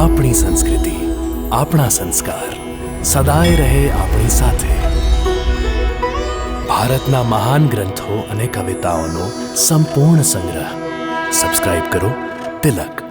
આપણી સંસ્કૃતિ, આપણા સંસ્કાર સદાય રહે આપણી સાથે. ભારતના મહાન ગ્રંથો અને કવિતાઓનો સંપૂર્ણ સંગ્રહ. સબસ્ક્રાઇબ કરો તિલક.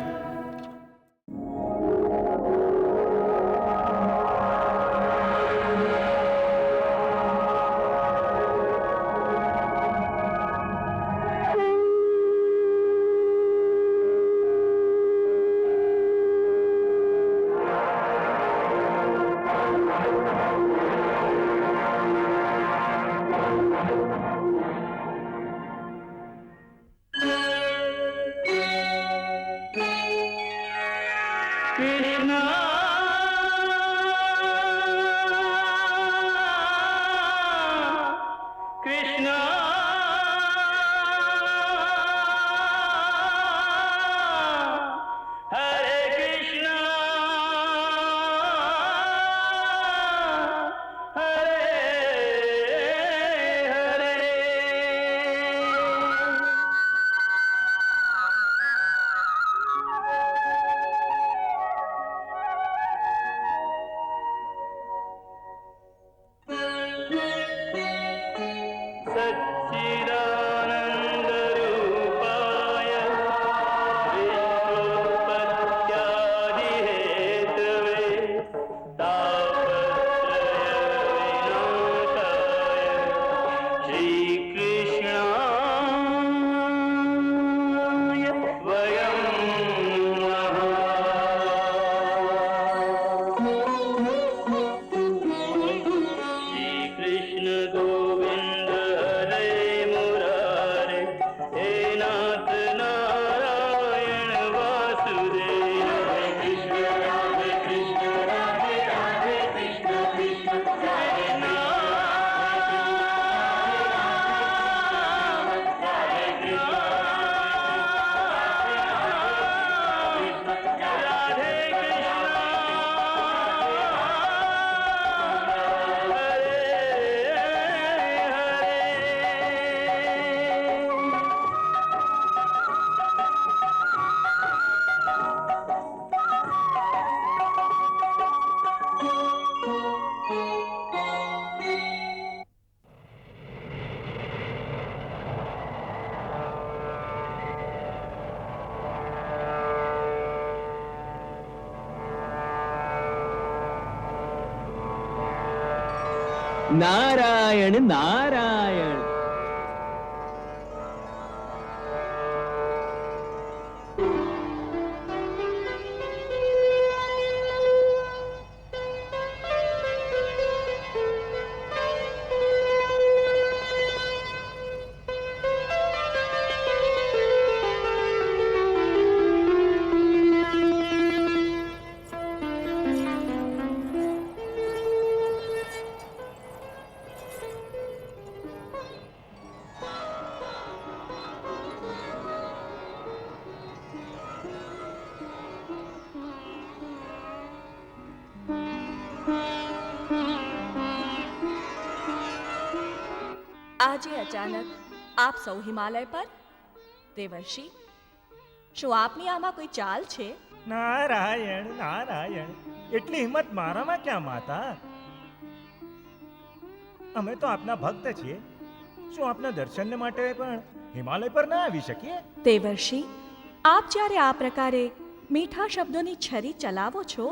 નારાયણ નારાયણ. આજે અચાનક આપ સૌ હિમાલય પર? દેવર્ષિ, શું આપની આમાં કોઈ ચાલ છે? નારાયણ નારાયણ, એટલી હિંમત મારામાં ક્યાં માતા? અમે તો આપના ભક્ત છીએ. શું આપના દર્શનને માટે પણ હિમાલય પર ના આવી શકીએ? દેવર્ષિ, આપ જ્યારે આ પ્રકારે મીઠા શબ્દોની છરી ચલાવો છો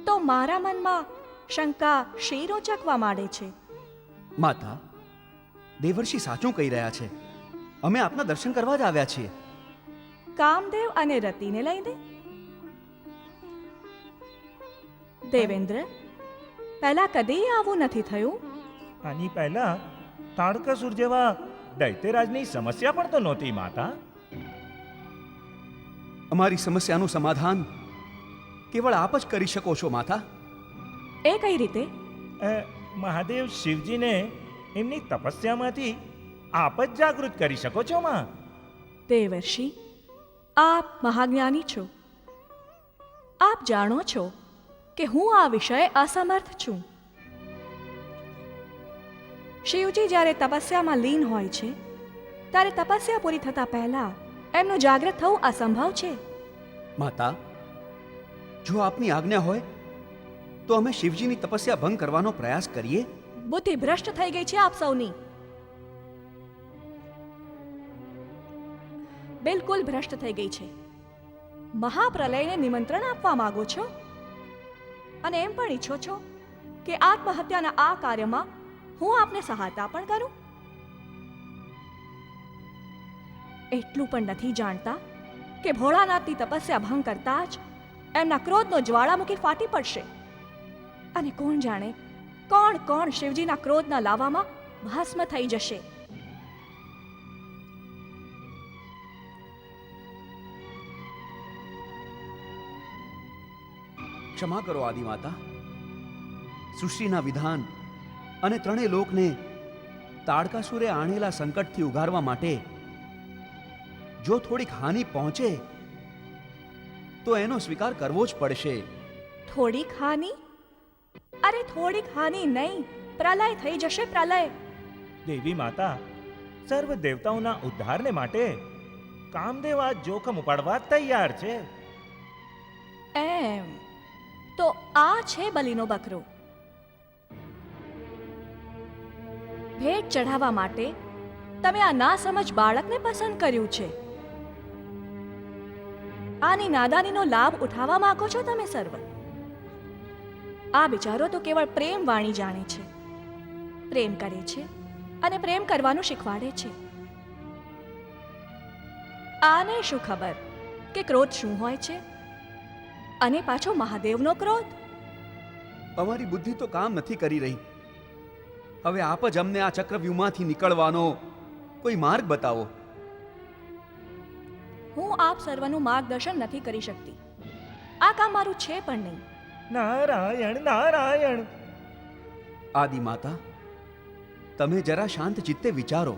તો મારા મનમાં શંકા શેરો ચકવા માંડે છે. માતા, દેવર્ષિ સાચું કહી રહ્યા છે. અમે આપના દર્શન કરવા જ આવ્યા છીએ. કામદેવ અને રતિને લઈને? દેવેન્દ્ર, પહેલા કદી આવું નથી થયું. આની પહેલા તાડકાસુર જેવા દૈત્યરાજની સમસ્યા પણ તો નહોતી માતા. અમારી સમસ્યાનું સમાધાન કેવળ આપ જ કરી શકો છો માતા. એ કઈ રીતે? મહાદેવ શિવજીને એમની તપસ્યામાંથી આપ જ જાગૃત કરી શકો છો માં. દેવર્ષિ, આપ મહાજ્ઞાની છો. આપ જાણો છો કે હું આ વિષય અસમર્થ છું. શિવજી જ્યારે તપસ્યામાં લીન હોય છે ત્યારે તપસ્યા પૂરી થતા પહેલા એમનું જાગૃત થવું અસંભવ છે. માતા, જો આપની આજ્ઞા હોય તો અમે શિવજીની તપસ્યા ભંગ કરવાનો પ્રયાસ કરીએ. બુદ્ધિ ભ્રષ્ટ થઈ ગઈ છે આપ સૌની. બિલકુલ ભ્રષ્ટ થઈ ગઈ છે. મહાપ્રલયને નિમંત્રણ આપવા માંગો છો અને એમ પણ ઈચ્છો છો કે આત્મહત્યાના આ કાર્યમાં હું આપને સહાયતા પણ કરું. એટલું પણ નથી જાણતા કે ભોળાનાથની તપસ્યા ભંગ કરતા જ એમના ક્રોધનો જ્વાળામુખી ફાટી પડશે અને કોણ જાણે કોણ કોણ શિવજીના ક્રોધના લાવામાં ભસ્મ થઈ જશે. ક્ષમા કરો આદિમાતા. સૃષ્ટિના વિધાન અને ત્રણેય લોકને તાડકાસુરે આણેલા સંકટથી ઉગારવા માટે જો થોડીક હાનિ પહોંચે તો એનો સ્વીકાર કરવો જ પડશે. થોડીક હાનિ? અરે થોડીક હાનિ નહીં, પ્રલય થઈ જશે, પ્રલય. દેવી માતા, સર્વ દેવતાઓના ઉદ્ધારને માટે કામદેવ આ જોખમ ઉપાડવા તૈયાર છે. એમ તો આ છે બલિનો બકરો. ભેટ ચઢાવવા માટે તમે આ નાસમજ બાળકને પસંદ કર્યું છે. આની નાદાનીનો લાભ ઉઠાવવા માંગો છો તમે સર્વ. આ બિચારો તો કેવળ પ્રેમ વાણી જાણે છે, પ્રેમ કરે છે અને પ્રેમ કરવાનું શીખવાડે છે. આને શું ખબર કે ક્રોધ શું હોય છે, અને પાછો મહાદેવનો ક્રોધ. અમારી બુદ્ધિ તો કામ નથી કરી રહી. હવે આપ જ અમને આ ચક્રવ્યૂહમાંથી નીકળવાનો કોઈ માર્ગ બતાવો. હું આપ સર્વનું માર્ગદર્શન નથી કરી શકતી. આ કામ મારું છે પણ નહીં. નારાયણ નારાયણ. આદિમાતા, તમે જરા શાંત ચિત્તે વિચારો.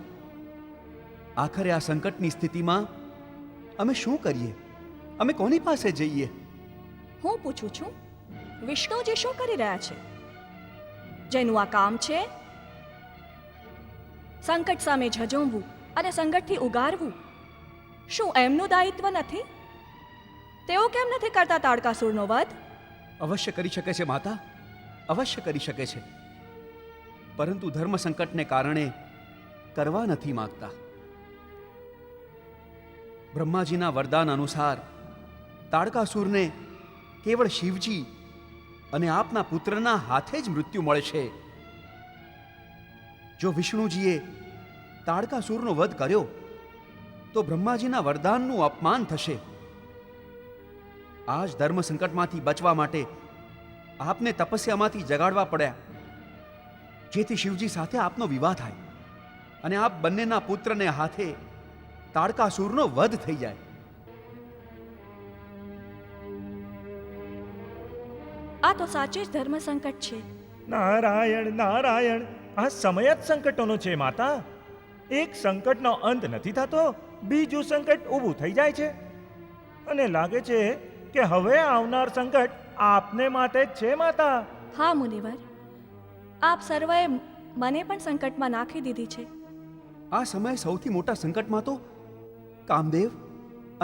આખરે આ સંકટની સ્થિતિમાં અમે શું કરીએ? અમે કોની પાસે જઈએ? હું પૂછું છું, વિષ્ણુજી શું કરી રહ્યા છે? જેનું આ કામ છે સંકટ સામે ઝઝુમવું અને સંકટથી ઉગારવું, શું એમનું દાયિત્વ નથી? તેઓ કેમ નથી કરતા તાડકાસુરનો વધ? અવશ્ય કરી શકે છે માતા, અવશ્ય કરી શકે છે, પરંતુ ધર્મ સંકટને કારણે કરવા નથી માંગતા. બ્રહ્માજીના વરદાન અનુસાર તાડકાસુરને કેવળ શિવજી અને આપના પુત્રના હાથે જ મૃત્યુ મળશે. જો વિષ્ણુજીએ તાડકાસુરનો વધ કર્યો તો બ્રહ્માજીના વરદાનનું અપમાન થશે. આ જ ધર્મ સંકટમાંથી બચવા માટે આપને તપસ્યામાંથી જગાડવા પડ્યા, જેથી શિવજી સાથે આપનો વિવાહ થાય અને આપ બંનેના પુત્રને હાથે તાડકાસુરનો વધ થઈ જાય. આ તો સાચે જ ધર્મ સંકટ છે. નારાયણ નારાયણ. આ સમય જ સંકટોનો છે માતા. એક સંકટનો અંત નથી થતો, બીજું સંકટ ઊભું થઈ જાય છે અને લાગે છે કે હવે આવનાર સંકટ આપને માટે જ છે માતા. હા મુનિવર, આપ સર્વએ મને પણ સંકટમાં નાખી દીધી છે. આ સમયે સૌથી મોટા સંકટમાં તો કામદેવ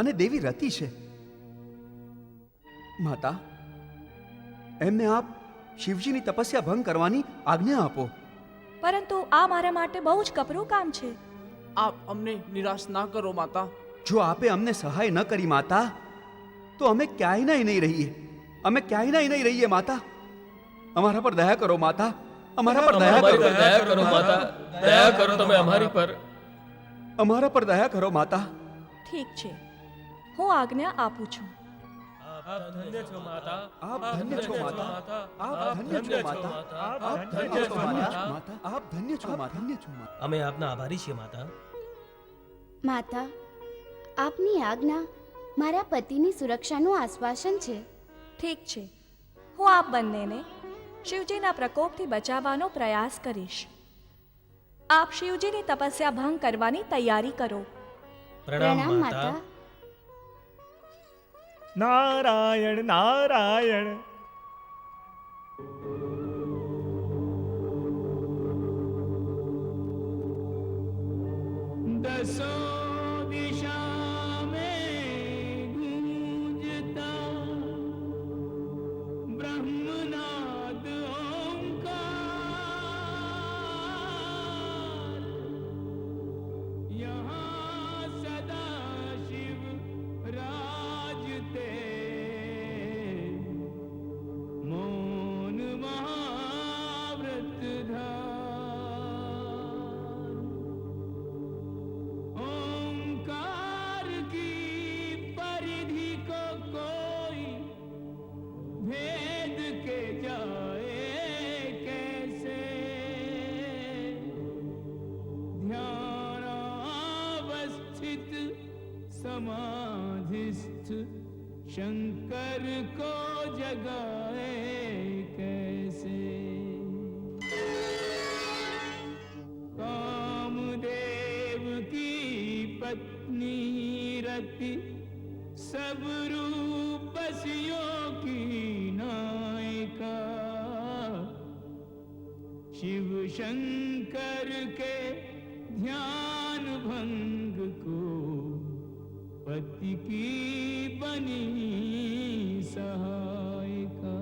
અને દેવી રતિ છે. માતા, એમને આપ શિવજીની તપસ્યા ભંગ કરવાની આજ્ઞા આપો. પરંતુ આ મારા માટે બહુ જ કપરું કામ છે. આપ અમને નિરાશ ના કરો માતા. જો આપે અમને સહાય ન કરી માતા, તો અમે ક્યાંય નહીં રહીએ. અમે ક્યાંય નહીં રહીએ માતા. અમારા પર દયા કરો માતા, અમારા પર દયા કરો. દયા કરો માતા, દયા કરો તમે અમારી પર. અમારા પર દયા કરો માતા. ઠીક છે, હું આજ્ઞા આપું છું. આપ ધન્ય છો માતા, આપ ધન્ય છો માતા, આપ ધન્ય છો માતા, આપ ધન્ય છો માતા, આપ ધન્ય છો માતા, ધન્ય છો માતા. અમે આપના આભારી છીએ માતા. માતા, આપની આજ્ઞા મારા પતિની સુરક્ષાનું આશ્વાસન છે. ઠીક છે, હું આપ બંનેને શિવજીના પ્રકોપથી બચાવવાનો પ્રયાસ કરીશ. આપ શિવજીની તપસ્યા ભંગ કરવાની તૈયારી કરો. પ્રણામ માતા. નારાયણ નારાયણ. દસો દિશા में गूंजता शंकर को जगाए कैसे। कामदेव की पत्नी रति सब रूपसियों की नायिका, शिव शंकर के ध्यान भंग को पति की बनी सहायिका।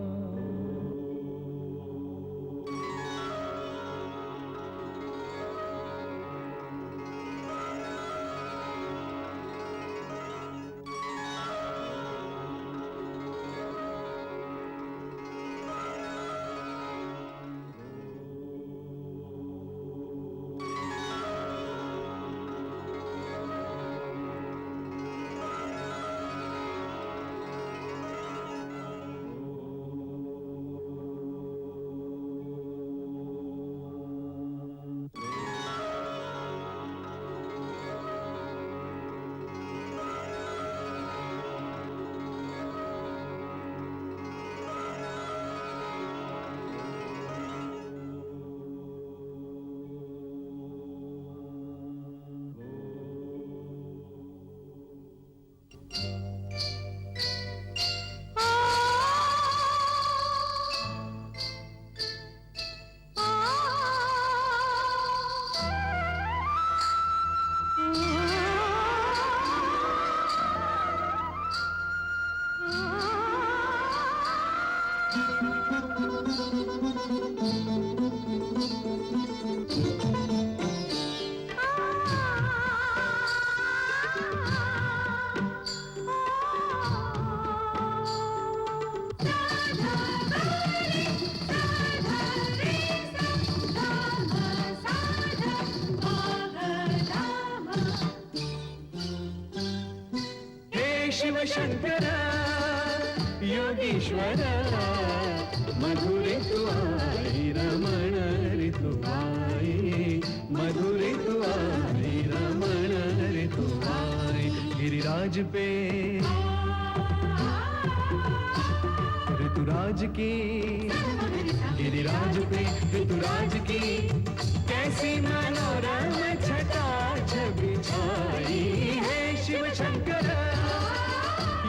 शिव शंकर योगीश्वर मधुर तुआई रमण ऋतुआई, मधुर तुआई रमण ऋतुआई। गिरिराज पे ऋतुराज की, गिरिराज पे ऋतुराज की कैसी मनोरम छटा छवि छाई है। शिव शंकर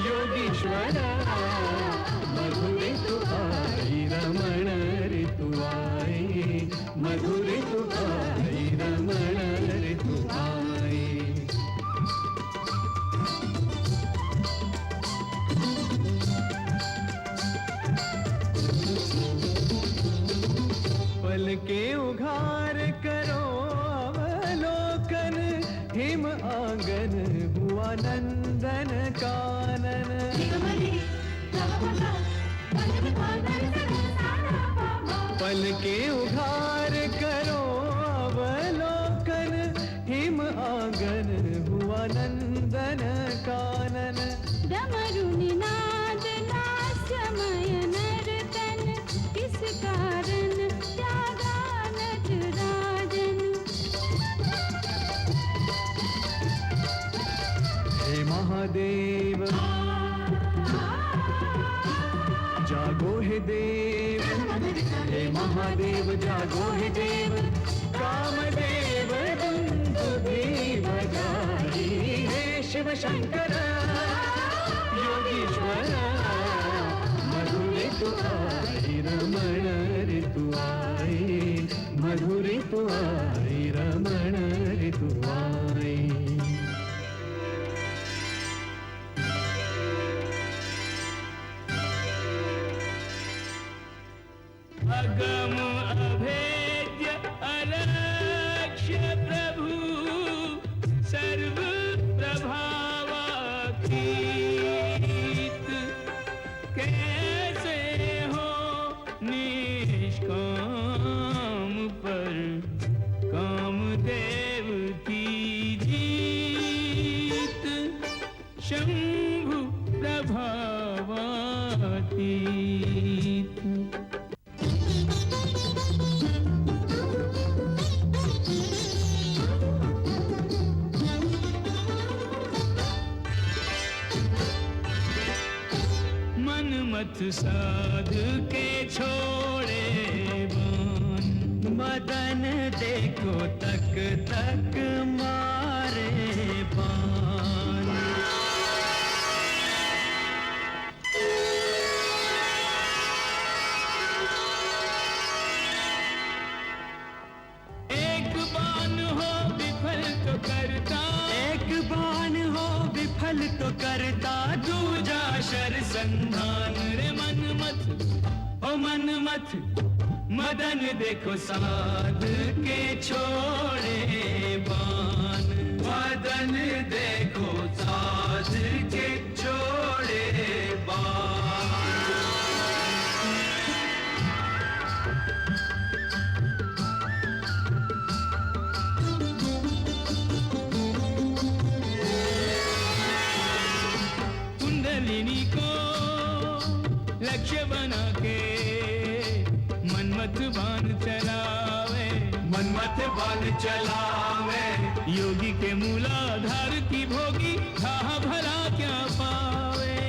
योगीश्वर मधुर तुआई रमण ऋतुआई, मधुर तुआई रमण ऋतुआई। पल के उघार करो अवलोकन, हिम आंगन हुआ नंदन कानन। पल के उघार करो अवलोकन, हिम आंगन हुआ नंदन कानन। डमरू निनाद नाट्यमय नर्तन, किस कारण त्यागा नटराजन। हे महादेव जागो हे देव, हे महादेव जागो हे देव। कामदेव दुंदुभी बजाई हे शिव शंकर योगीश्वर मधुर तुआई रमण ऋतुआई, मधुर तुआई रमण ऋतुआई। अगम अभेद्य अलक्ष्य प्रभु सर्व प्रभावातीत, कैसे हो निष्काम पर कामदेव की जीत। शंभु प्रभावातीत। मत साध के छोड़े बान। मदन देखो तक तक मारे बान। एक बान हो विफल तो करता, एक बाण हो विफल तो करता, दूजा शर संधान रे मन मत, ओ मन मत, मदन देखो साध के छोड़े बान। मदन देखो साध के छोड़े बाण। कुंडलिनी को लक्ष्य बना के मनमत बाण चलावे, मनमत बाण चलावे, योगी के मूलाधार की भोगी कहा भला क्या पावे।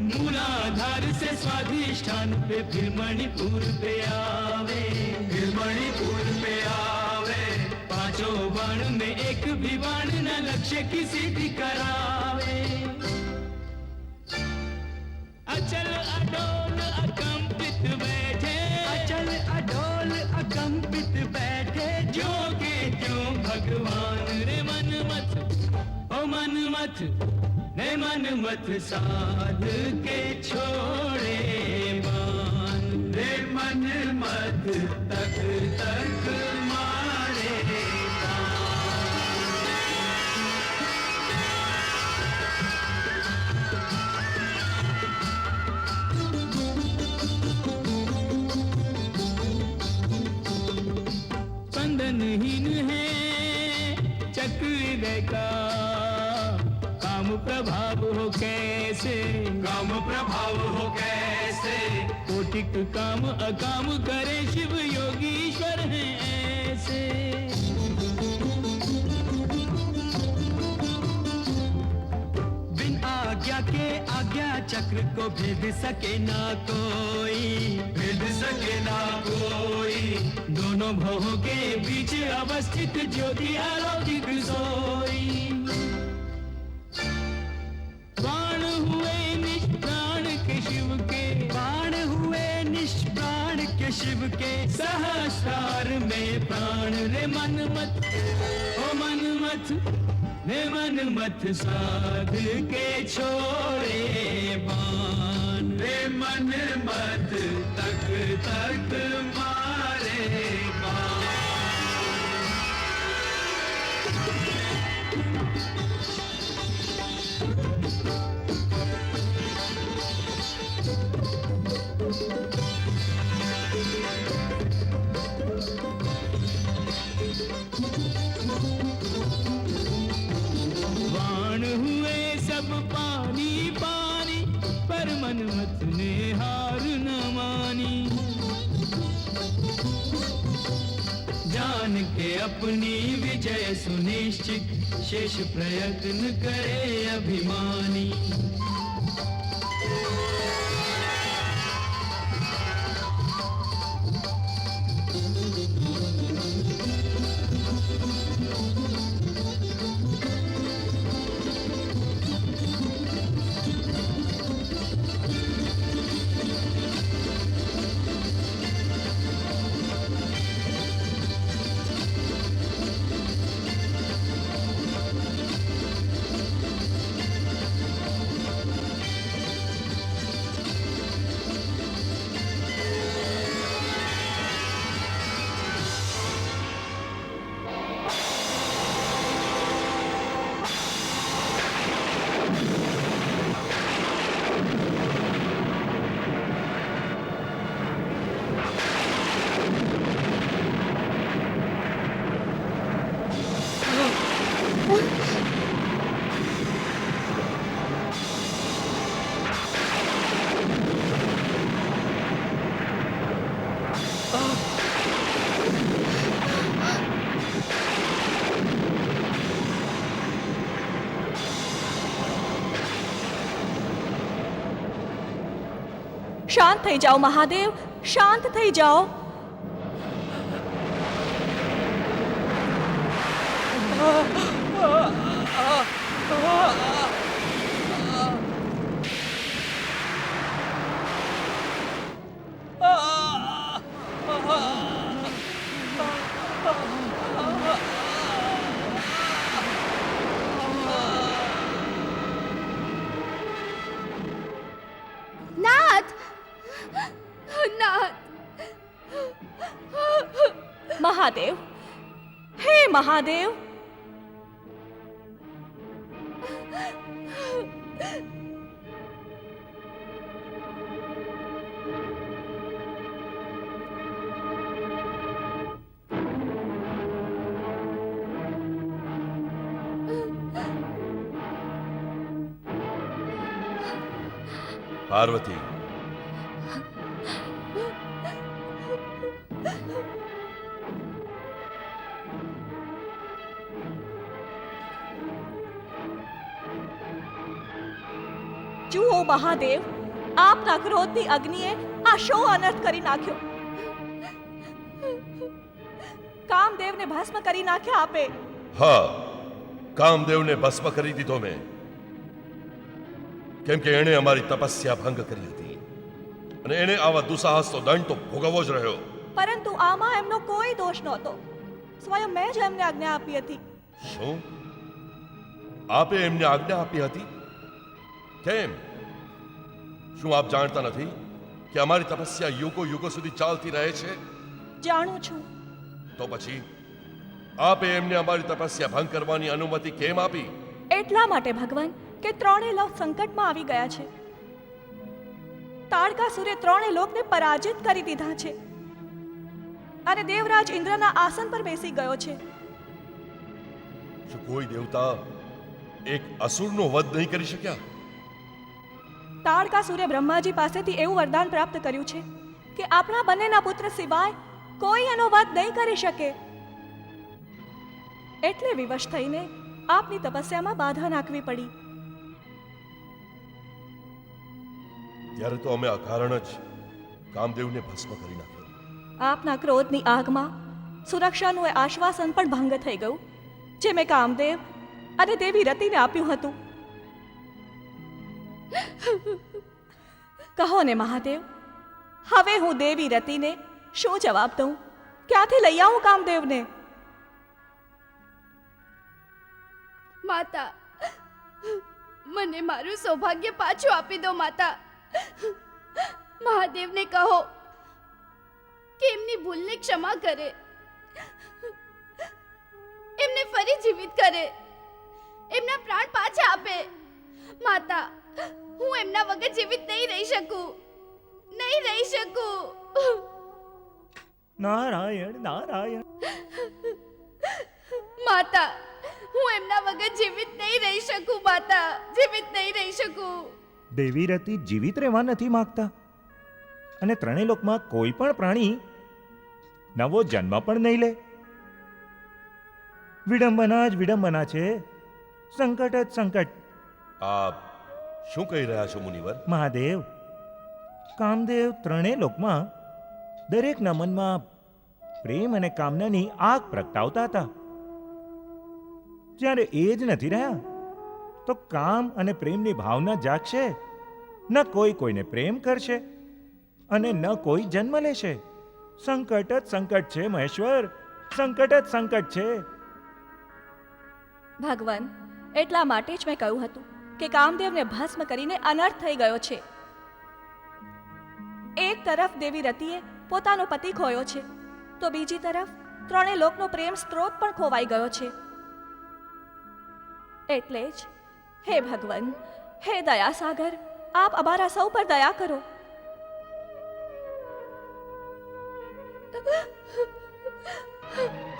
मूलाधार से स्वाधिष्ठान पे फिर मणिपुर पे आवे, फिर मणिपुर पे आवे, पांचों बाण में एक भी बाण न लक्ष्य की सिद्धि करावे। अचल अडोल अकंपित बैठे, अचल अडोल अकंपित बैठे, जो के त्यों भगवान रे मन मत, ओ मन मत, रे मन मत साध के छोड़े बान। रे मन मत तक तक मारे बाण। स्पंदनहीन है चक्र हृदय का, काम प्रभाव हो कैसे, काम प्रभाव हो कैसे, कोटिक काम अकाम करे शिव योगीश्वर हैं ऐसे। बिन आज्ञा के आज्ञा चक्र को भेद सके ना कोई, भेद सके ना कोई, दोनों भवों के बीच अवस्थित ज्योति अलौकिक सोई। बाण हुए निष्प्राण के शिव के, बाण हुए निष्प्राण के शिव के, सहस्रार में प्राण रे मन मत, ओ मन मत, रे मन मत साध के छोड़े बान। रे मन मत तक तक मारे बाण। बाण हुए सब पानी पानी, पर मन मत ने हार न मानी। जान के अपनी विजय सुनिश्चित, शेष प्रयत्न करे अभिमानी। શાંત થઈ જાઓ મહાદેવ, શાંત થઈ જાઓ. નાથ, નાથ, મહાદેવ, હે મહાદેવ. પાર્વતી, જુઓ મહાદેવ, આપના ક્રોધની અગ્નિએ આ શો અનર્થ કરી નાખ્યો. કામદેવને ભસ્મ કરી નાખ્યા આપે. હા, કામદેવને ભસ્મ કરી દીધો મેં, કેમ કે એણે અમારી તપસ્યા ભંગ કરી હતી અને એણે આવા દુસાહસનો દંડ તો ભોગવવો જ રહ્યો. પરંતુ આમાં એમનો કોઈ દોષ નહોતો. સ્વયં મેં જ એમને આજ્ઞા આપી હતી. શું આપે એમને આજ્ઞા આપી હતી? કેમ? શું આપ જાણતા નથી કે અમારી તપસ્યા યુગો યુગો સુધી ચાલતી રહે છે? જાણું છું. તો પછી આપે એમને અમારી તપસ્યા ભંગ કરવાની અનુમતિ કેમ આપી? એટલા માટે ભગવાન કે ત્રણેય લોક સંકટમાં આવી ગયા છે. તાડકાસુરે ત્રણેય લોકને પરાજિત કરી દીધા છે અને દેવરાજ ઇન્દ્રના આસન પર બેસી ગયો છે. શું કોઈ દેવતા એક અસુરનો વધ નહીં કરી શક્યા? તાડકાસુરે બ્રહ્માજી પાસેથી એવું વરદાન પ્રાપ્ત કર્યું છે કે આપણા બંનેના પુત્ર સિવાય કોઈ એનો વધ નહીં કરી શકે. એટલે વિવશ થઈને આપની તપસ્યામાં બાધા નાખવી પડી. ત્યારે તો અમે અકારણ જ કામદેવને ભસ્મ કરી નાખ્યો. આપના ક્રોધની આગમાં સુરક્ષાનું એ આશ્વાસન પણ ભંગ થઈ ગયું જે મેં કામદેવ અને દેવી રતિને આપ્યું હતું. કહો ને મહાદેવ, હવે હું દેવી રતિને શું જવાબ દઉં? ક્યાંથી લઈ આવું કામદેવને? માતા, મને મારું સૌભાગ્ય પાછું આપી દો માતા. મહાદેવને કહો કે એમની ભૂલને ક્ષમા કરે, એમને ફરી જીવિત કરે, એમના પ્રાણ પાછા આપે. માતા, હું એમના વગર જીવિત નહીં રહી શકું, નહીં રહી શકું. નારાયણ નારાયણ. માતા, હું એમના વગર જીવિત નહીં રહી શકું. માતા, જીવિત નહીં રહી શકું. દેવી રતિ જીવિત રહેવા નથી માંગતા અને ત્રણેય લોકમાં કોઈ પણ પ્રાણી નવો જન્મ પણ નહીં લે. વિડંબના જ વિડંબના છે, સંકટ જ સંકટ. આપ શું કહી રહ્યા છો મુનિવર? મહાદેવ, કામદેવ ત્રણેય લોકમાં દરેકના મનમાં પ્રેમ અને કામનાની આગ પ્રગટાવતા હતા. જ્યારે એ જ નથી રહ્યા તો કામ અને પ્રેમની ભાવના જાગશે. ન કોઈ કોઈને પ્રેમ કરશે અને ન કોઈ જન્મ લેશે. સંકટ જ સંકટ છે મહેશ્વર, સંકટ જ સંકટ છે. ભગવાન, એટલા માટે જ મેં કહ્યું હતું કે કામદેવને ભસ્મ કરીને અનર્થ થઈ ગયો છે. એક તરફ દેવી રતિએ પોતાનો પતિ ખોયો છે તો બીજી તરફ ત્રણેય લોકનો પ્રેમ સ્ત્રોત પણ ખોવાઈ ગયો છે. એટલે જ હે ભગવાન, હે દયાસાગર, આપ અમારા સૌ પર દયા કરો.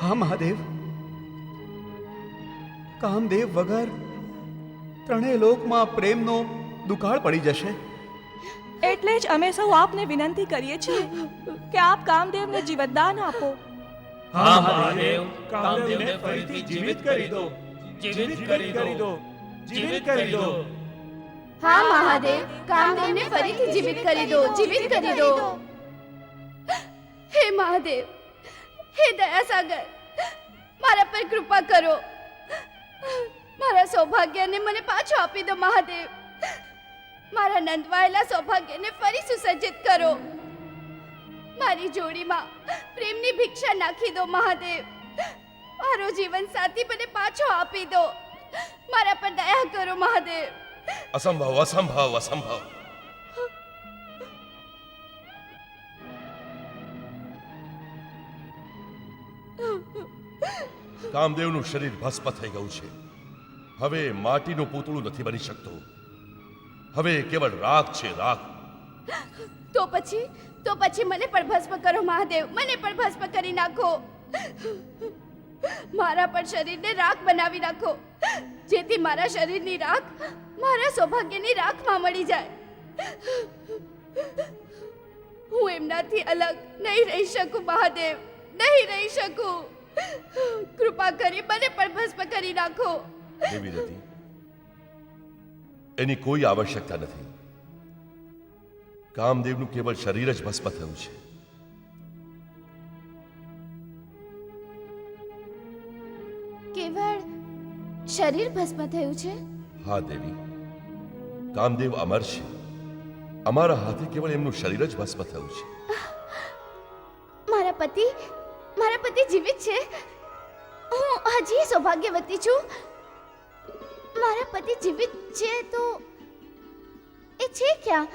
હા મહાદેવ, કામદેવ વગર ત્રણેય લોકમાં પ્રેમનો દુકાળ પડી જશે. એટલે જ અમે સૌ આપને વિનંતી કરીએ છીએ કે આપ કામદેવને જીવતદાન આપો. હા મહાદેવ, કામદેવને ફરીથી જીવિત કરી દો, જીવિત કરી દો, જીવિત કરી દો. હા મહાદેવ, કામદેવને ફરીથી જીવિત કરી દો, જીવિત કરી દો. હે મહાદેવ, હે દયાસાગર, મારા પર કૃપા કરો. મારા સૌભાગ્યને મને પાછો આપી દો મહાદેવ. મારા નંદવાયેલા સૌભાગ્યને ફરી સુસજ્જિત કરો. મારી જોડીમાં પ્રેમની ભિક્ષા નાખી દો મહાદેવ. મારો જીવન સાથી મને પાછો આપી દો. મારા પર દયા કરો મહાદેવ. અસંભવ અસંભવ અસંભવ. કામદેવનું શરીર ભસ્મ થઈ ગયું છે. હવે માટીનું પૂતળું નથી બની શકતું. હવે કેવળ રાખ છે, રાખ. તો પછી મને પણ ભસ્મ કરો મહાદેવ. મને પણ ભસ્મ કરી નાખો. મારા પર શરીરને રાખ બનાવી નાખો, જેથી મારા શરીરની રાખ મારા સૌભાગ્યની રાખમાં મળી જાય. હું એમનાથી અલગ નહીં રહી શકું મહાદેવ, નહીં રહી શકું. કૃપા કરી મને પણ ભસ્મ કરી નાખો. દેવી રતિ, એની કોઈ આવશ્યકતા નથી. કામદેવનું કેવળ શરીર જ ભસ્મ થયું છે. કેવળ શરીર ભસ્મ થયું છે? હા દેવી, કામદેવ અમર છે. અમારા હાથે કેવળ એમનું શરીર જ ભસ્મ થયું છે. મારા પતિ જીવિત છે. હું હજી સૌભાગ્યવતી છું. મારા પતિ જીવિત છે તો એ છે ક્યાં?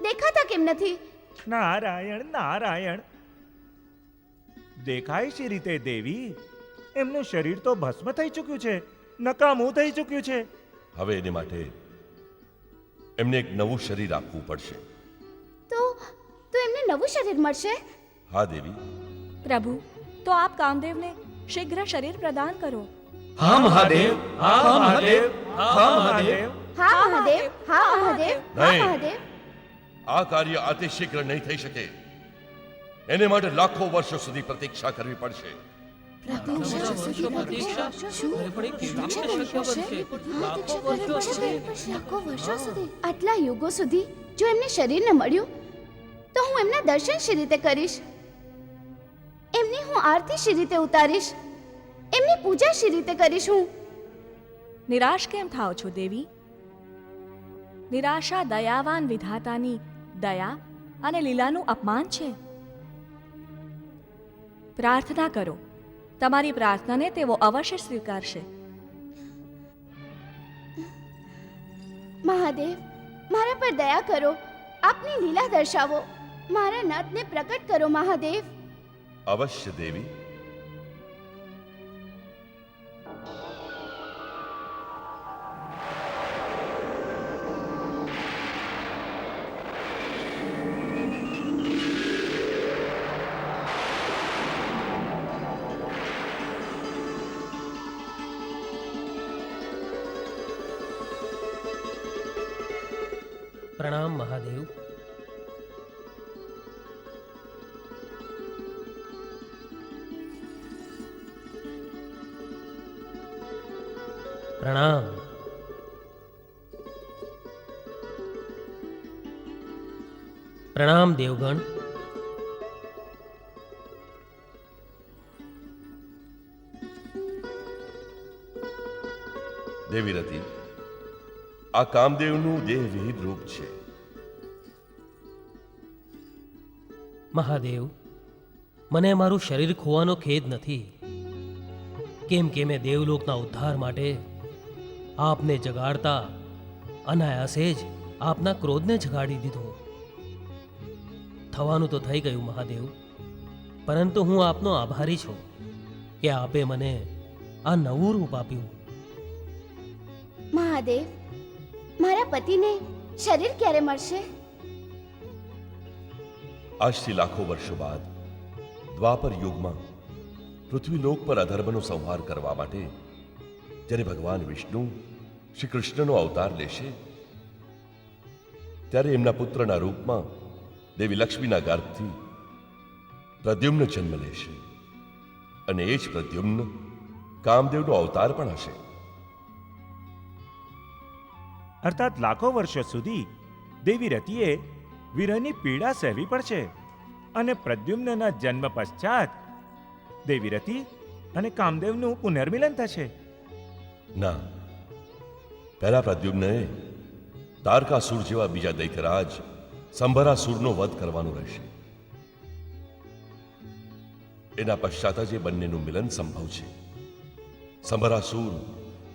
દેખાતા કેમ નથી? નારાયણ નારાયણ. દેખાય શી રીતે દેવી? એમનું શરીર તો ભસ્મ થઈ ચૂક્યું છે, નકામું થઈ ચૂક્યું છે. હવે એને માટે એમને એક નવું શરીર આપવું પડશે. તો એમને નવું શરીર મળશે? હા દેવી. પ્રભુ, તો આપ કામદેવને શીઘ્ર શરીર પ્રદાન કરો. હા મહાદેવ, હા મહાદેવ, હા મહાદેવ. હા મહાદેવ, હા મહાદેવ, હા નહીં. મહાદેવ. આ કાર્ય અતિ શીઘ્ર નહીં થઈ શકે. એને માટે લાખો વર્ષો સુધી પ્રતીક્ષા કરવી પડશે. આટલા યુગો સુધી જો એમને શરીર ન મળ્યું તો હું એમના દર્શન શી રીતે કરીશ? એમની હું આરતી શી રીતે ઉતારીશ? એમની પૂજા શી રીતે કરીશ હું? નિરાશ કેમ થાઓ છો દેવી? નિરાશા દયાવાન વિધાતાની દયા અને લીલાનું અપમાન છે. પ્રાર્થના કરો, તમારી પ્રાર્થનાને તેઓ અવશ્ય સ્વીકારશે. મહાદેવ, મારા પર દયા કરો. આપની લીલા દર્શાવો. મારા નાથને પ્રકટ કરો મહાદેવ. અવશ્ય દેવી. પ્રણામ મહાદેવ. પ્રણામ. પ્રણામ દેવગણ. દેવી રતિ, આ કામદેવનું દેહ વિહીન રૂપ છે. મહાદેવ, મને મારું શરીર ખોવાનો ખેદ નથી, કેમ કે મેં દેવલોકના ઉદ્ધાર માટે આપને જગાડતા અનાયાસે જ આપના ક્રોધને જગાડી દીધો. થવાનું તો થઈ ગયું મહાદેવ, પરંતુ હું આપનો આભારી છું કે આપે મને આ નવું રૂપ આપ્યું. મહાદેવ, મારા પતિને શરીર ક્યારે મળશે? આજથી લાખો વર્ષો બાદ દ્વાપર યુગમાં પૃથ્વીલોક પર અધર્મનો સંહાર કરવા માટે જ્યારે ભગવાન વિષ્ણુ શ્રી કૃષ્ણનો અવતાર લેશે, ત્યારે એમના પુત્રના રૂપમાં દેવી લક્ષ્મીના ગર્ભથી પ્રદ્યુમ્ન જન્મ લેશે અને એ જ પ્રદ્યુમ્ન કામદેવનો અવતાર પણ હશે. અર્થાત લાખો વર્ષો સુધી દેવી રતિએ વિરહની પીડા સહેવી પડશે અને પ્રદ્યુમ્નના જન્મ પશ્ચાત દેવી રતિ અને કામદેવનું પુનર્મિલન થશે. ના, પહેલા પ્રદ્યુમ્નએ તારકાસુર જેવા બીજા દૈત્યરાજ સંભરાસુરનો વધ કરવાનું રહેશે. એના પશ્ચાત જ એ બંનેનું મિલન સંભવ છે. સંભરાસુર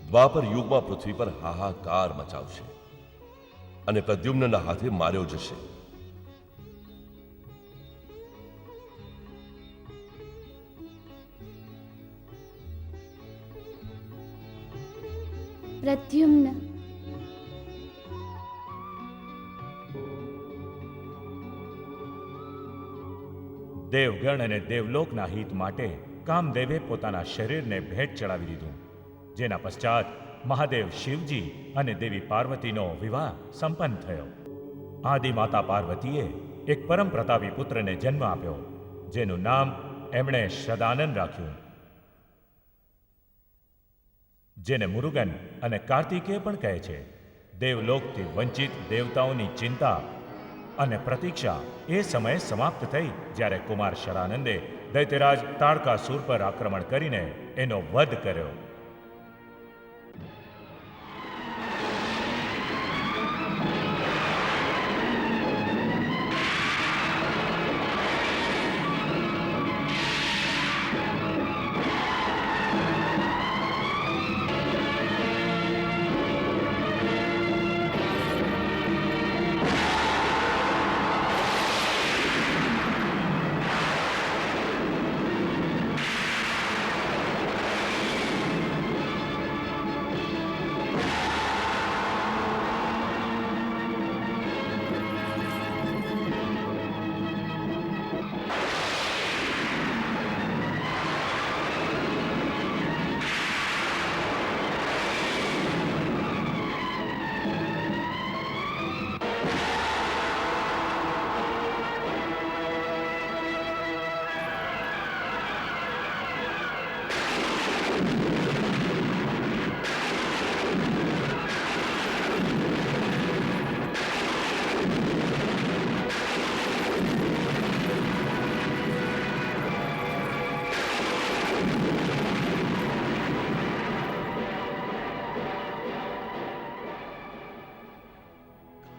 દ્વાપર યુગમાં પૃથ્વી પર હાહાકાર મચાવશે અને પ્રદ્યુમ્નના હાથે માર્યો જશે. પ્રદ્યુમ્ન, દેવગણ અને દેવલોકના હિત માટે કામદેવે પોતાના શરીરને ભેટ ચડાવી દીધું, જેના પશ્ચાત મહાદેવ શિવજી અને દેવી પાર્વતીનો વિવાહ સંપન્ન થયો. આદિમાતા પાર્વતીએ એક પરમ પ્રતાપી પુત્રને જન્મ આપ્યો, જેનું નામ એમણે સદાનંદ રાખ્યું, જેને મુરુગન અને કાર્તિકેય પણ કહે છે. દેવલોકથી વંચિત દેવતાઓની ચિંતા અને પ્રતીક્ષા એ સમયે સમાપ્ત થઈ જ્યારે કુમાર શરાનંદે દૈત્યરાજ તાડકાસુર પર આક્રમણ કરીને એનો વધ કર્યો.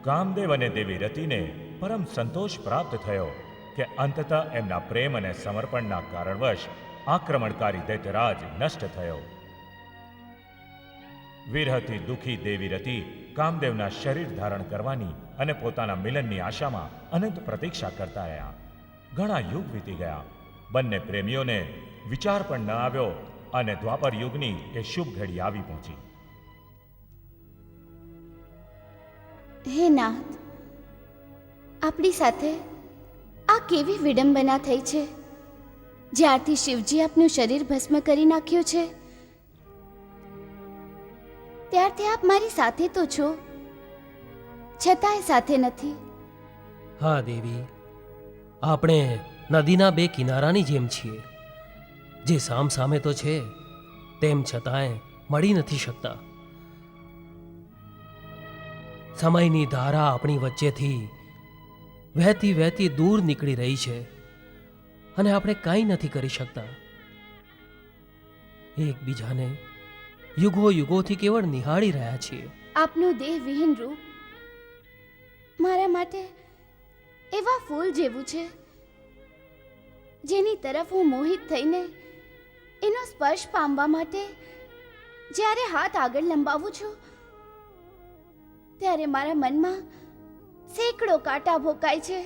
કામદેવ અને દેવી રતિને પરમ સંતોષ પ્રાપ્ત થયો કે અંતતઃ એમના પ્રેમ અને સમર્પણના કારણવશ આક્રમણકારી દૈત્યરાજ નષ્ટ થયો. વિરહથી દુઃખી દેવી રતિ કામદેવના શરીર ધારણ કરવાની અને પોતાના મિલનની આશામાં અનંત પ્રતીક્ષા કરતા રહ્યા. ઘણા યુગ વીતી ગયા. બંને પ્રેમીઓને વિચાર પણ ન આવ્યો અને દ્વાપર યુગની એ શુભ ઘડી આવી પહોંચી. હે નાથ, આપણી સાથે આ કેવી વિડંબના થઈ છે. જ્યારથી શિવજી આપનું શરીર ભસ્મ કરી નાખ્યું છે ત્યારથી આપ મારી સાથે તો છો, છતાંય સાથે નથી. હા દેવી, આપણે નદીના બે કિનારાની જેમ છીએ, જે સામ સામે તો છે તેમ છતાંય મળી નથી શકતા. સમયની ધારા આપણી વચ્ચેથી વહેતી વહેતી દૂર નીકળી રહી છે અને આપણે કાંઈ નથી કરી શકતા. એકબીજાને યુગો યુગોથી કેવળ નિહાળી રહ્યા છીએ. આપનું દેહ વિહીન રૂપ મારા માટે એવા ફૂલ જેવું છે જેની તરફ હું મોહિત થઈને એનો સ્પર્શ પામવા માટે જ્યારે હાથ આગળ લંબાવું છું ત્યારે મારા મનમાં સેંકડો કાંટા ભોકાય છે.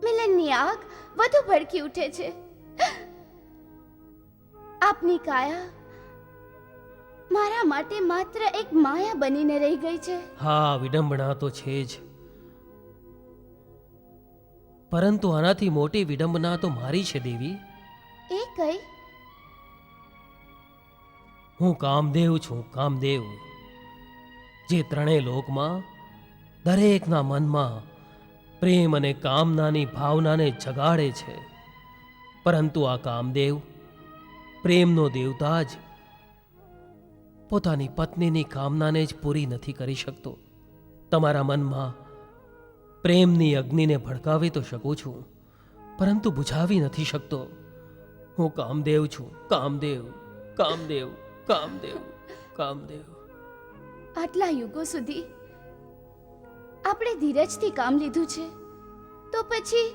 મિલનની આગ વધુ ભડકી ઉઠે છે. આપની કાયા મારા માટે માત્ર એક માયા બનીને રહી ગઈ છે. હા, વિડંબના તો છે જ, પરંતુ આનાથી મોટી વિડંબના તો મારી છે દેવી. એ કઈ? હું કામદેવ છું, કામદેવ, જે ત્રણેય લોકમાં દરેકના મનમાં પ્રેમ અને કામનાની ભાવનાને જગાડે છે. પરંતુ આ કામદેવ પ્રેમનો દેવતા જ પોતાની પત્નીની કામનાને જ પૂરી નથી કરી શકતો. તમારા મનમાં પ્રેમની અગ્નિને ભડકાવી તો શકું છું, પરંતુ બુઝાવી નથી શકતો. હું કામદેવ છું, કામદેવ, કામદેવ, કામદેવ, કામદેવ. આટલા યુગો સુધી આપણે ધીરજથી કામ લીધું છે, તો પછી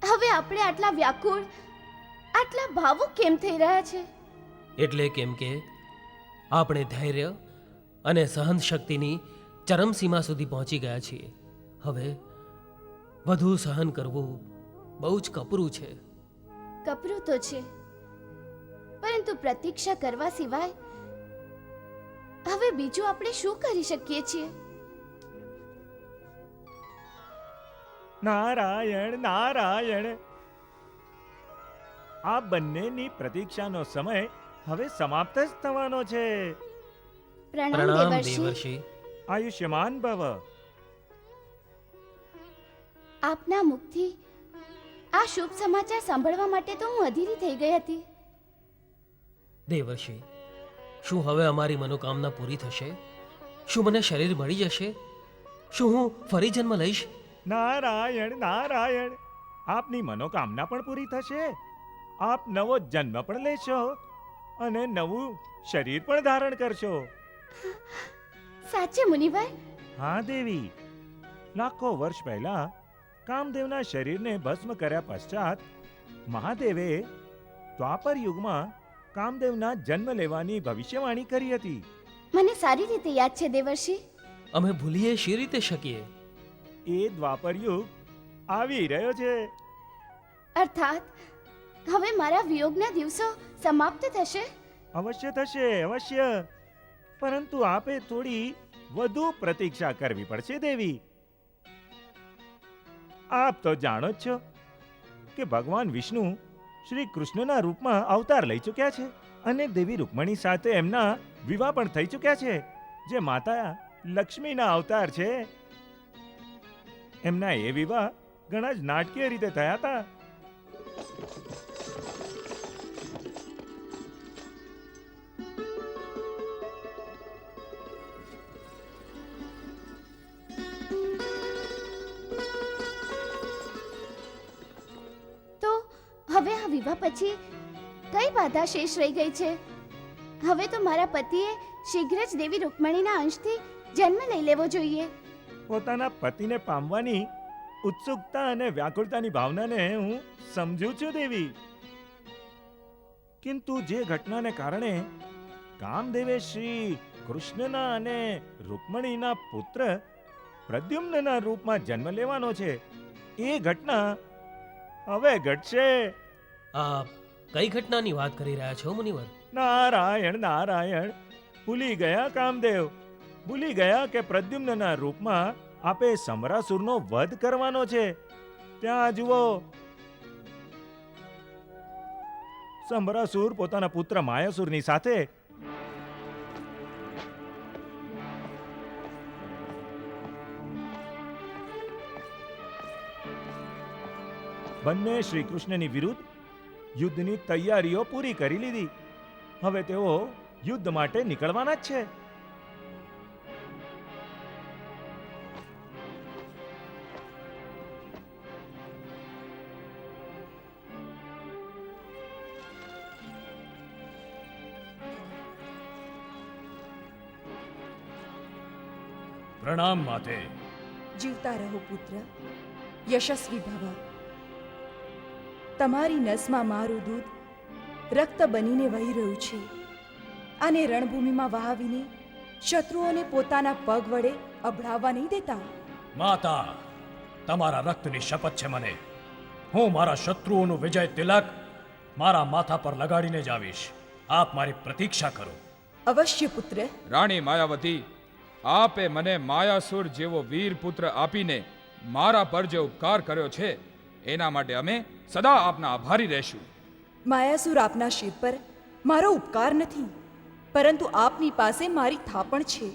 હવે આપણે આટલા વ્યાકુળ, આટલા ભાવુક કેમ થઈ રહ્યા છે? એટલે કેમ કે આપણે ધૈર્ય અને સહન શક્તિની ચરમસીમા સુધી પહોંચી ગયા છીએ. હવે વધુ સહન કરવું બહુ જ કપરું છે. કપરું તો છે, પરંતુ પ્રતીક્ષા કરવા સિવાય હવે બીજું આપણે શું કરી શકીએ છીએ? નારાયણ નારાયણ, આ બંનેની પ્રતીક્ષાનો સમય હવે સમાપ્ત જ થવાનો છે. પ્રણામ પ્રણામ દેવર્ષિ. દેવર્ષિ. આયુષ્યમાન ભવ. આપના મુખથી આ શુભ સમાચાર સાંભળવા માટે તો હું અધીરી થઈ ગઈ હતી. દેવર્ષિ, શું હવે અમારી મનોકામના પૂરી થશે? શું મને શરીર મળી જશે? શું હું ફરી જન્મ લઈશ? નારાયણ નારાયણ, આપની મનોકામના પણ પૂરી થશે. આપ નવો જન્મ પણ લેશો અને નવું શરીર પણ ધારણ કરશો. સાચે મુનિવર? હા દેવી, લાખો વર્ષ પહેલા કામદેવના શરીરને ભસ્મ કર્યા પશ્ચાત મહાદેવે દ્વાપર યુગમાં કામદેવના જન્મ લેવાની ભવિષ્યવાણી કરી હતી. મને સારી રીતે યાદ છે દેવર્ષિ. અમે ભૂલીએ શી રીતે શકીએ? એ દ્વાપર યુગ આવી રહ્યો છે. અર્થાત હવે મારા વિયોગના દિવસો સમાપ્ત થશે? અવશ્ય થશે, અવશ્ય. પરંતુ આપે થોડી વધુ પ્રતીક્ષા કરવી પડશે દેવી. આપ તો જાણો જ છો કે ભગવાન વિષ્ણુ શ્રી કૃષ્ણના રૂપમાં અવતાર લઈ ચૂક્યા છે અને દેવી રૂકમણી સાથે એમના વિવાહ પણ થઈ ચૂક્યા છે, જે માતા લક્ષ્મીના અવતાર છે. એમના એ વિવાહ ઘણા જ નાટકીય રીતે થયા હતા. હવે આ વિવાહ પછી કઈ બાધા શેષ રહી ગઈ છે? હવે તો મારા પતિએ શીઘ્ર જ દેવી રૂકમણીના અંશથી જન્મ લઈ લેવો જોઈએ. પોતાના પતિને પામવાની ઉત્સુકતા અને વ્યાકુળતાની ભાવનાને હું સમજુ છું દેવી. કિંતુ જે ઘટનાને કારણે કામદેવે શ્રી કૃષ્ણના અને રૂકમણીના પુત્ર પ્રદ્યુમ્નના રૂપમાં જન્મ લેવાનો છે, એ ઘટના હવે ઘટશે. આપ કઈ ઘટનાની વાત કરી રહ્યા છો મુનિવર? નારાયણ નારાયણ, ભૂલી ગયા કામદેવ, ભૂલી ગયા કે પ્રદ્યુમ્નના રૂપમાં આપે સમરાસુરનો વધ કરવાનો છે. ત્યાં જુઓ, સમરાસુર પોતાના પુત્ર માયાસુરની સાથે બંને શ્રી કૃષ્ણની વિરુદ્ધ યુદ્ધની તૈયારીઓ પૂરી કરી લીધી. હવે તેઓ યુદ્ધ માટે નીકળવાના જ છે. પ્રણામ માતે. જીવતા રહો પુત્ર, યશસ્વી ભવ. તમારી નસમાં મારું દૂધ રક્ત બનીને વહી રહ્યું છે. આને રણભૂમિમાં વહાવીને શત્રુઓને પોતાના પગ વડે અભડાવવા નહીં દેતા. માતા, તમારા રક્તની શપથ છે મને. હું મારા શત્રુઓનું વિજય તિલક મારા માથા પર લગાડીને જ આવીશ. આપ મારી પ્રતીક્ષા કરો. અવશ્ય પુત્ર. રાણી માયાવતી, આપે મને માયાસુર જેવો વીર પુત્ર આપીને મારા પર જે ઉપકાર કર્યો છે, એના માટે અમે સદા આપના આભારી રહેશું. માયાસુર આપના શિર પર મારો ઉપકાર નથી, પરંતુ આપની પાસે મારી થાપણ છે.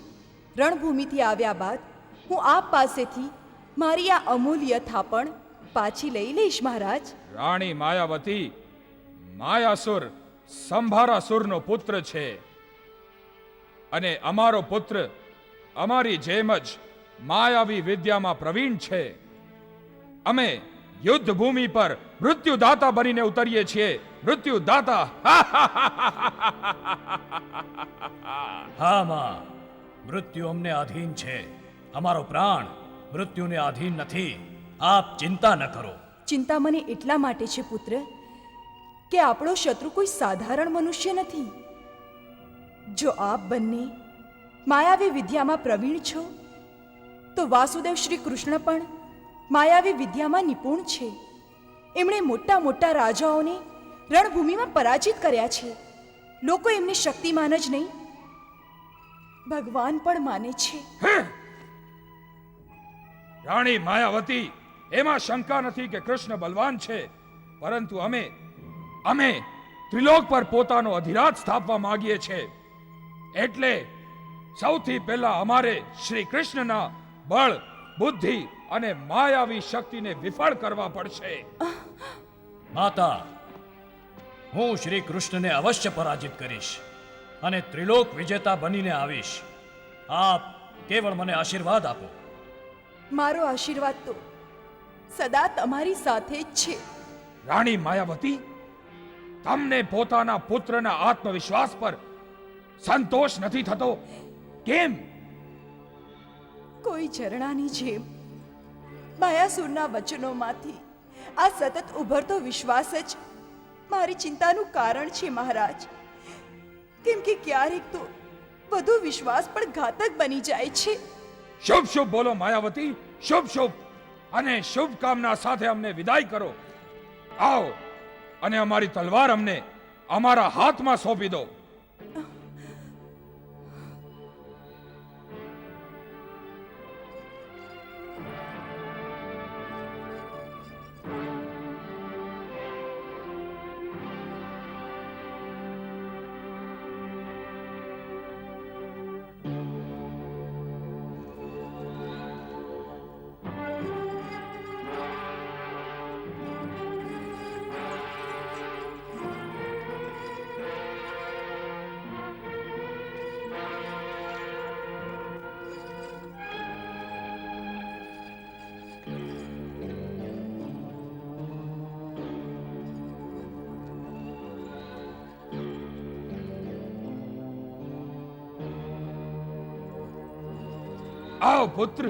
રણભૂમિથી આવ્યા બાદ હું આપ પાસેથી મારી આ અમૂલ્ય થાપણ પાછી લઈ લઈશ મહારાજ. રાણી માયાવતી, માયાસુર સંભારાસુરનો પુત્ર છે. અને અમારો પુત્ર અમારી જેમ જ માયાવી વિદ્યામાં પ્રવીણ છે. અમે યુદ્ધ ભૂમિ પર મૃત્યુદાતા બનીને ઉતરીએ છીએ. મૃત્યુદાતા. હા માં, મૃત્યુ અમને આધીન છે. અમારો પ્રાણ મૃત્યુને આધીન નથી. આપ ચિંતા ન કરો. ચિંતા મને એટલા માટે છે પુત્ર કે આપણો શત્રુ કોઈ સાધારણ મનુષ્ય નથી. જો આપ બંને માયાવી વિદ્યામાં પ્રવીણ છો તો વાસુદેવ શ્રી કૃષ્ણ પણ માયાવી વિદ્યામાં નિપુણ છે. એમણે મોટા મોટા રાજાઓને રણભૂમિમાં પરાજિત કર્યા છે. લોકો એમને શક્તિમાન જ નહીં, ભગવાન પણ માને છે. રાણી માયાવતી, એમાં શંકા નથી કે કૃષ્ણ બલવાન છે, પરંતુ અમે ત્રિલોક પર પોતાનો અધિરાજ સ્થાપવા માંગીએ છીએ. એટલે સૌથી પહેલા અમારે શ્રી કૃષ્ણના બળ, બુદ્ધિ અને માયાવી શક્તિને વિફળ કરવા પડશે. માતા, હું શ્રી કૃષ્ણને અવશ્ય પરાજિત કરીશ અને ત્રિલોક વિજેતા બનીને આવીશ. આપ કેવળ મને આશીર્વાદ આપો. મારો આશીર્વાદ તો સદા તમારી સાથે જ છે. રાણી માયાવતી, તમને પોતાના પુત્રના આત્મવિશ્વાસ પર સંતોષ નથી થતો? કેમ? કોઈ ઝરણાની જેમ માયાસુરના વચનોમાંથી આ સતત ઉભરતો વિશ્વાસ જ મારી ચિંતાનું કારણ છે મહારાજ. કેમ કે ક્યારેક તો વધુ વિશ્વાસ પણ ઘાતક બની જાય છે. શુભ શુભ બોલો માયાવતી, શુભ શુભ. અને શુભકામના સાથે અમને વિદાય કરો. આવો અને અમારી તલવાર અમને અમારા હાથમાં સોંપી દો. આવો પુત્ર.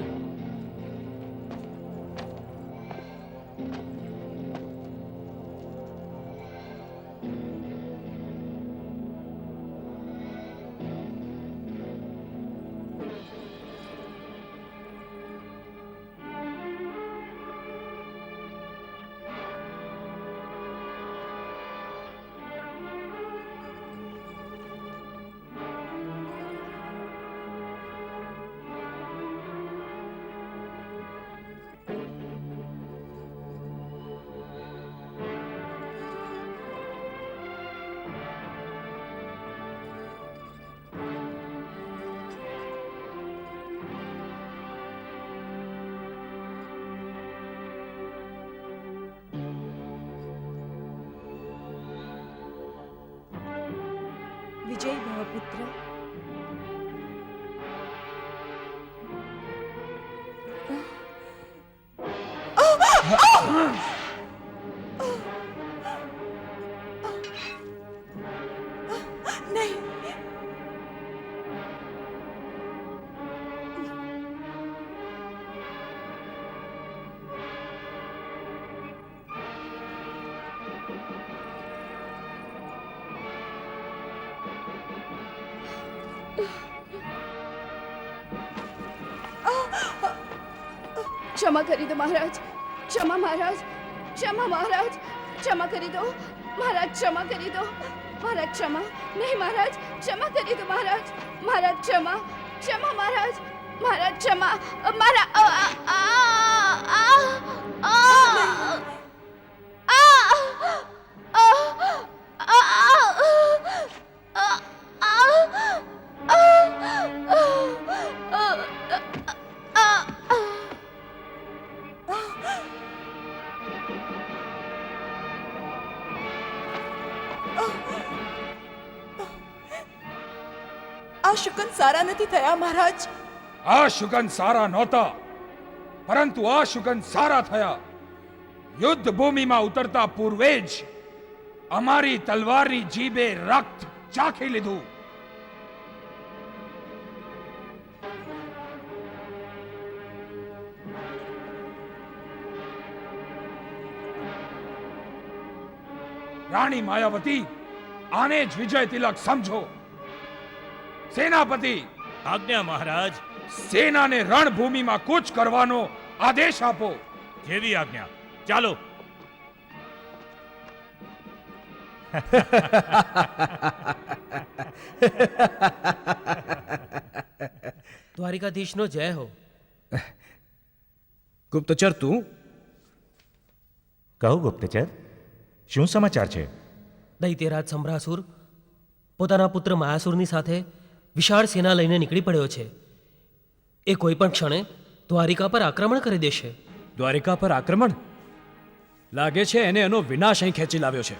વિજય ભવ પુત્ર. નહીં. ક્ષમા કરી દો મહારાજ. ક્ષમા મહારાજ. ક્ષમા મહારાજ. ક્ષમા કરી દો મહારાજ. ક્ષમા કરી દો મહારાજ. ક્ષમા નહીં મહારાજ. ક્ષમા કરી દો મહારાજ. મહારાજ ક્ષમા. ક્ષમા મહારાજ. મહારાજ ક્ષમા. આ શુકન સારા નથી થયા મહારાજ. આ શુકન સારા નહોતા, પરંતુ આ શુકન સારા થયા. યુદ્ધ ભૂમિમાં ઉતરતા પૂર્વે જ અમારી તલવારની જીભે રક્ત ચાખી લીધું. રાણી માયાવતી, આને જ વિજય તિલક સમજો. સેનાપતિ, આજ્ઞા મહારાજ. સેનાને રણભૂમિમાં કૂચ કરવાનો આદેશ આપો. જેવી આજ્ઞા. ચાલો. દ્વારિકાધીશનો જય હો. ગુપ્તચર તું? કહો ગુપ્તચર, શું સમાચાર છે? દૈત્યરાજ સંભ્રાસુર પોતાના પુત્ર માયાસુરની સાથે વિશાળ સેના લઈને નીકળી પડ્યો છે. એ કોઈ પણ ક્ષણે દ્વારિકા પર આક્રમણ કરી દેશે. દ્વારિકા પર આક્રમણ? લાગે છે એને એનો વિનાશ અહીં ખેંચી લાવ્યો છે.